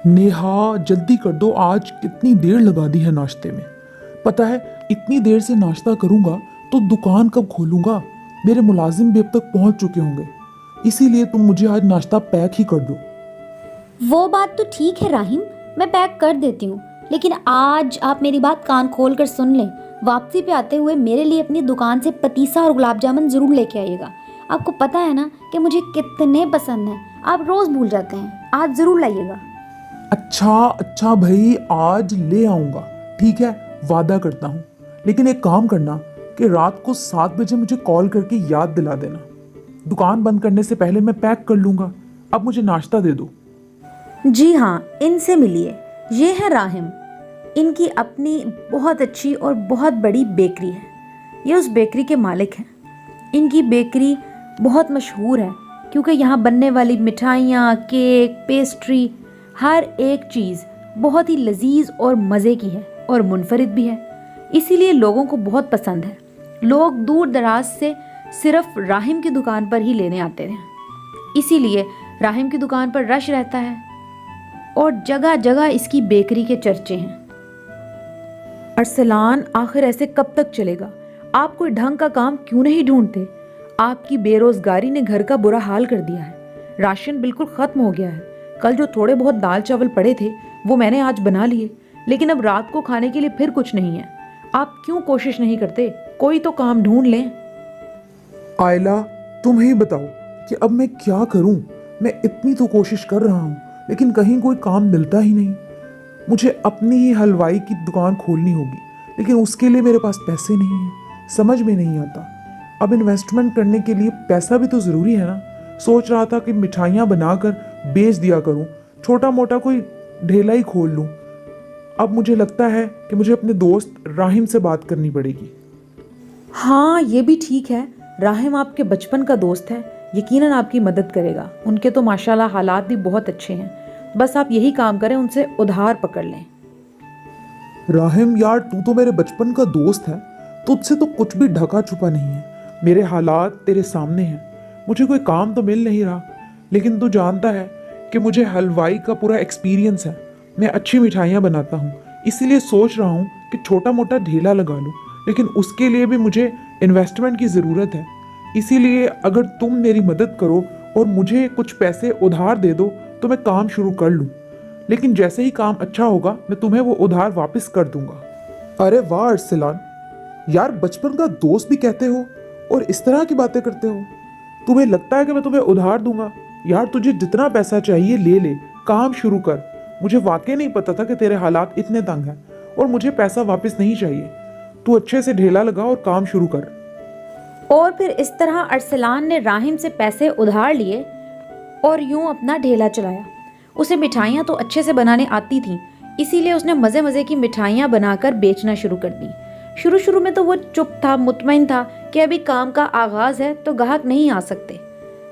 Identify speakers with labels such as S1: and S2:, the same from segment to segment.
S1: नेहा जल्दी कर दो, आज कितनी देर लगा दी है नाश्ते में। पता है इतनी देर से नाश्ता करूंगा तो दुकान कब खोलूंगा। मेरे मुलाजिम भी अब तक पहुंच चुके होंगे, इसीलिए तुम मुझे आज नाश्ता पैक ही कर दो।
S2: वो बात तो ठीक है राहिम, मैं पैक कर देती हूँ, लेकिन आज आप मेरी बात कान खोल कर सुन लें। वापसी पे आते हुए मेरे लिए अपनी दुकान से पतीसा और गुलाब जामुन ज़रूर लेके आइएगा। आपको पता है ना कि मुझे कितने पसंद हैं, आप रोज़ भूल जाते हैं। आज ज़रूर लाइएगा।
S1: अच्छा भाई, आज ले आऊंगा, ठीक है, वादा करता हूँ। लेकिन एक काम करना कि रात को 7 बजे मुझे कॉल करके याद दिला देना। दुकान बंद करने से पहले मैं पैक कर लूंगा। अब मुझे नाश्ता दे दो।
S2: जी हाँ, इनसे मिलिए। ये है राहिम। इनकी अपनी बहुत अच्छी और बहुत बड़ी बेकरी है। ये उस बेकरी के मालिक हैं। इनकी बेकरी बहुत मशहूर है क्योंकि यहाँ बनने वाली मिठाइयाँ, केक, पेस्ट्री, हर एक चीज़ बहुत ही लजीज और मज़े की है और मुनफरिद भी है। इसीलिए लोगों को बहुत पसंद है। लोग दूर दराज से सिर्फ राहिम की दुकान पर ही लेने आते हैं। इसीलिए राहिम की दुकान पर रश रहता है और जगह जगह इसकी बेकरी के चर्चे हैं। अरसलान, आखिर ऐसे कब तक चलेगा? आप कोई ढंग का काम क्यों नहीं ढूंढते? आपकी बेरोजगारी ने घर का बुरा हाल कर दिया है। राशन बिल्कुल खत्म हो गया है। कल जो थोड़े बहुत दाल चावल पड़े थे वो मैंने आज बना लिए, लेकिन अब रात को खाने के लिए फिर कुछ नहीं है। आप क्यों कोशिश नहीं करते? कोई तो काम ढूंढ लें।
S1: आयला, तुम ही बताओ कि अब मैं क्या करूं। मैं इतनी तो कोशिश कर रहा हूं, लेकिन कहीं कोई काम मिलता ही नहीं। मुझे अपनी ही हलवाई की दुकान खोलनी होगी, लेकिन उसके लिए मेरे पास पैसे नहीं हैं। समझ में नहीं आता। अब इन्वेस्टमेंट करने के लिए पैसा भी तो ज़रूरी है ना। सोच रहा था कि मिठाइयाँ बनाकर बेच दिया करूं, छोटा मोटा कोई ढेला ही खोल लूं। अब मुझे लगता है कि मुझे अपने दोस्त राहिम से बात करनी पड़ेगी।
S3: हाँ, ये भी ठीक है। राहिम आपके बचपन का दोस्त है, यकीनन आपकी मदद करेगा। उनके तो माशाल्लाह हालात भी बहुत अच्छे हैं। बस आप यही काम करें, उनसे उधार पकड़ लें।
S1: राहिम यार, तू तो मेरे बचपन का दोस्त है, तुझसे तो कुछ भी ढका छुपा नहीं है। मेरे हालात तेरे सामने हैं। मुझे कोई काम तो मिल नहीं रहा, लेकिन तू जानता है कि मुझे हलवाई का पूरा एक्सपीरियंस है। मैं अच्छी मिठाइयाँ बनाता हूँ, इसीलिए सोच रहा हूँ कि छोटा मोटा ढेला लगा लूँ, लेकिन उसके लिए भी मुझे इन्वेस्टमेंट की ज़रूरत है। इसीलिए अगर तुम मेरी मदद करो और मुझे कुछ पैसे उधार दे दो तो मैं काम शुरू कर लूँ। लेकिन जैसे ही काम अच्छा होगा मैं तुम्हें वो उधार वापस कर दूंगा। अरे वाह अरसलान, यार बचपन का दोस्त भी कहते हो और इस तरह की बातें करते हो। तुम्हें लगता है कि मैं तुम्हें उधार दूंगा? यार तुझे जितना पैसा चाहिए ले ले, काम शुरू कर। मुझे वाकई नहीं पता था कि तेरे हालात इतने तंग हैं और मुझे पैसा वापस नहीं चाहिए। तू अच्छे से ढेला लगा और काम शुरू कर।
S2: और फिर इस तरह अरसलान ने राहिम से पैसे उधार लिए और यूं अपना ढेला चलाया। उसे मिठाइयाँ तो अच्छे से बनाने आती थीं, इसीलिए उसने मज़े मज़े की मिठाइयाँ बनाकर बेचना शुरू कर दी। शुरू शुरू में तो वो चुप था, मुतमईन था कि अभी काम का आगाज़ है तो ग्राहक नहीं आ सकते।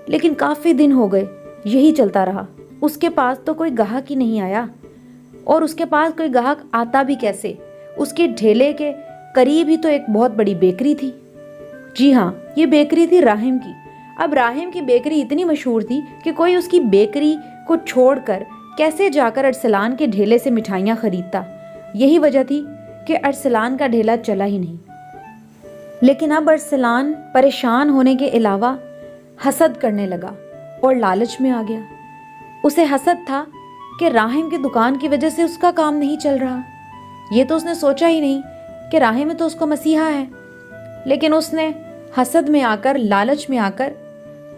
S2: लेकिन काफ़ी दिन हो गए यही चलता रहा। उसके पास तो कोई ग्राहक ही नहीं आया, और उसके पास कोई ग्राहक आता भी कैसे? उसके ढेले के करीब ही तो एक बहुत बड़ी बेकरी थी। जी हाँ, ये बेकरी थी राहिम की। अब राहिम की बेकरी इतनी मशहूर थी कि कोई उसकी बेकरी को छोड़कर कैसे जाकर अरसलान के ढेले से मिठाइयाँ खरीदता। यही वजह थी कि अरसलान का ढेला चला ही नहीं। लेकिन अब अरसलान परेशान होने के अलावा हसद करने लगा और लालच में आ गया। उसे हसद था कि राहिम की दुकान की वजह से उसका काम नहीं चल रहा। ये तो उसने सोचा ही नहीं कि राहिम में तो उसको मसीहा है। लेकिन उसने हसद में आकर, लालच में आकर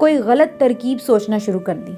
S2: कोई गलत तरकीब सोचना शुरू कर दी।